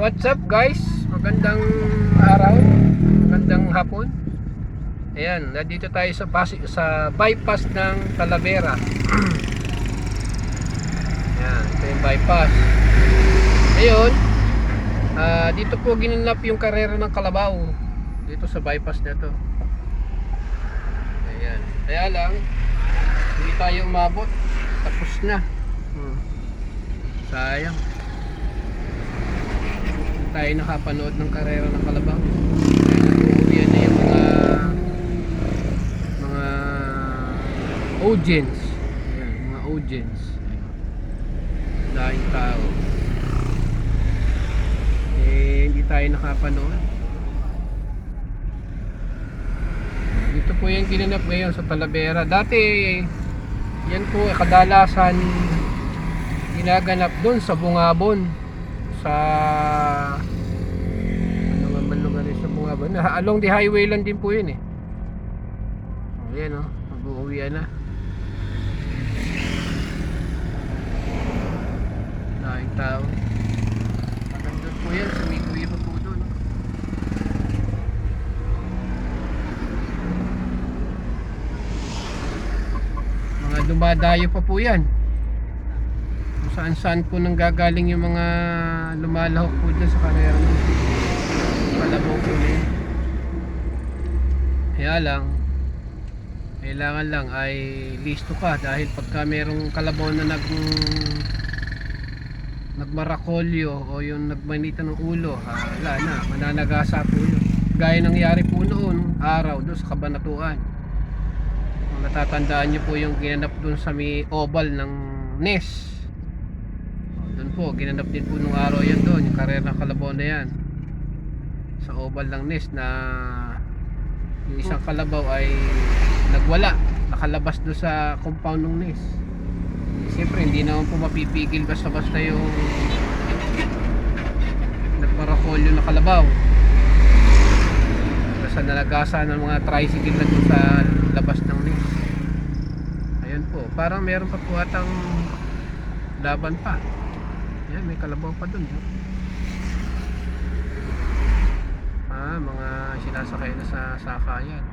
What's up guys? Magandang araw, magandang hapon. Ayan, nandito tayo sa bypass ng Talavera. Ayan, ito yung bypass. Ngayon, dito po ginanap yung karera ng Kalabaw. Dito sa bypass na to. Ayan, kaya lang hindi tayo umabot. Tapos na. Sayang. Tayo nakapanood ng karera ng Kalabaw. Yan na yung mga audience. Ayan, mga audience. Dahil tao. Hindi tayo nakapanood. Dito po yung ginanap ngayon sa Talavera. Dati yan po kadalasan ginaganap doon sa Bungabon, sa ano nga man lugar sa Bungabon, along the highway lang din po yun ayan mag-uuwian na. Daing tao. Nandun po yan sa may kuya pa po doon. Mga dumadayo pa po yan. Saan saan po nang gagaling yung mga lumalahok po dyan sa karera ng Kalabaw po na yun. Kaya lang kailangan lang ay listo ka, dahil pagka merong kalabaw na nagmarakolyo o yung nagmanita ng ulo, wala na, mananagasa po yun. Gaya nangyari po noon araw doon sa Kabanatuan. Kung natatandaan nyo po yung ginanap doon sa may oval ng NES, doon po ginanap din po nung araw yan doon, yung karera ng Kalabaw na yan sa oval ng NES, na yung isang kalabaw ay nagwala, nakalabas doon sa compound ng NES. Siyempre hindi naman po mapipigil basta-basta yung nagparakolyo na kalabaw, basta nalagasa ng mga tricycle na doon sa labas ng NES. Ayun po, parang meron pa po atang laban pa. Yan, may kalabaw pa dun. Mga sinasakay na sa sakayan.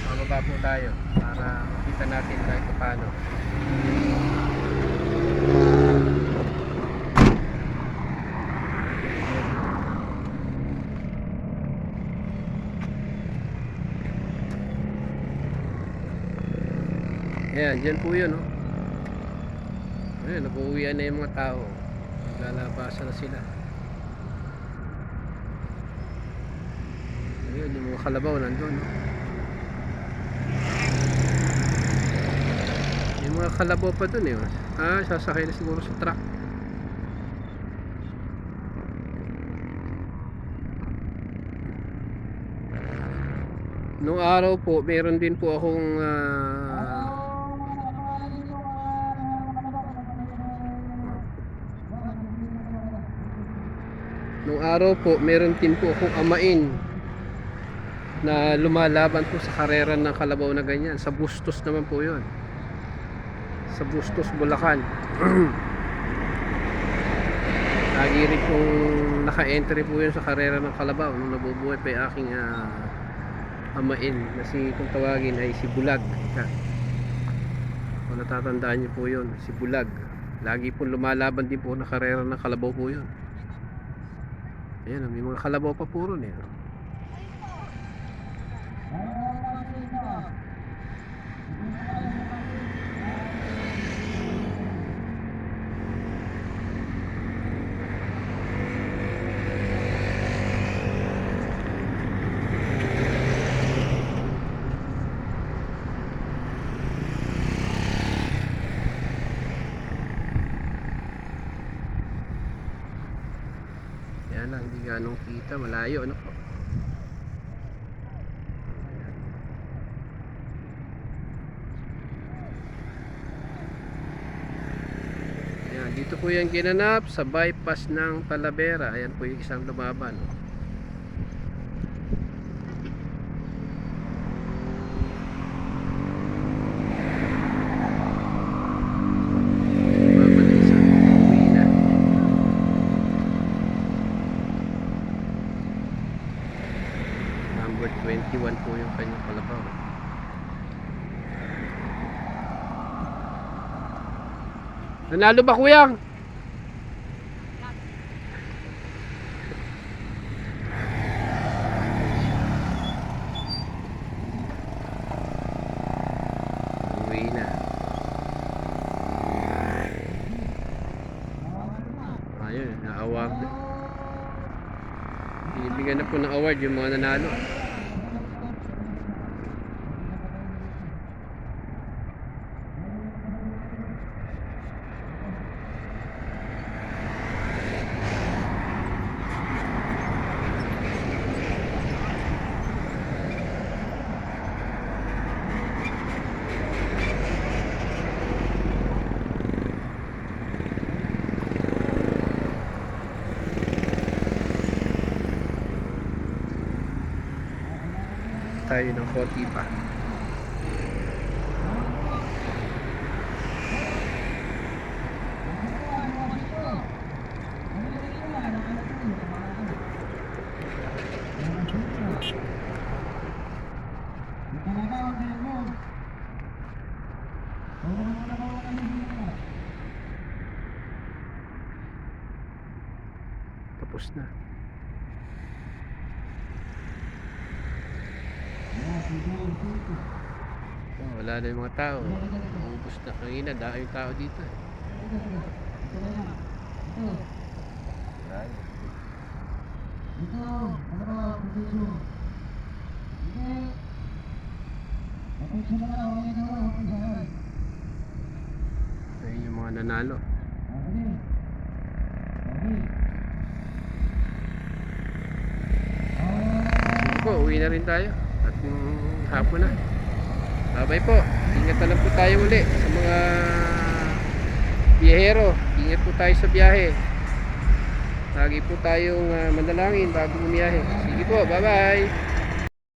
Mababa po tayo para makita natin kahit paano. Ayan, dyan po yun Ayan, nag-uwian na yung mga tao. Lalabasan na sila. Ayan, yung mga kalabaw nandun yung mga kalabaw pa dun sasakay na siguro sa truck. Nung araw po meron din po akong nung araw po meron din po akong amain na lumalaban po sa karera ng kalabaw na ganyan. Sa Bustos naman po yun, sa Bustos, Bulacan. Lagi rin pong naka-entry po yun sa karera ng kalabaw nung nabubuhay pa yung aking amain na kung tawagin ay si Bulag. Kung natatandaan niyo po yun, si Bulag. Lagi pong lumalaban din po na karera ng kalabaw po yun. Ayan, may mga kalabaw pa puro Yan lang, hindi ganong kita, malayo po. Yan, dito po yung ginanap sa bypass ng Talavera. Ayan po yung isang lumaban Lumaban na isa. Nanalo ba kuyang? Uwi na. Ayun, na-award. Binibigyan na po ng award yung mga nanalo. Tayo ng konti pa. Tapos na. Oh, wala na yung mga tao. Ubus na kanina, dahil yung tao dito. Ayun yung mga nanalo. Sige po, uwi na rin tayo. At hapon na. Bye po. Ingat na lang po tayo uli sa mga biyahero. Ingat po tayo sa biyahe. Lagi po tayong manalangin bago bumiyahe. Sige po, bye bye.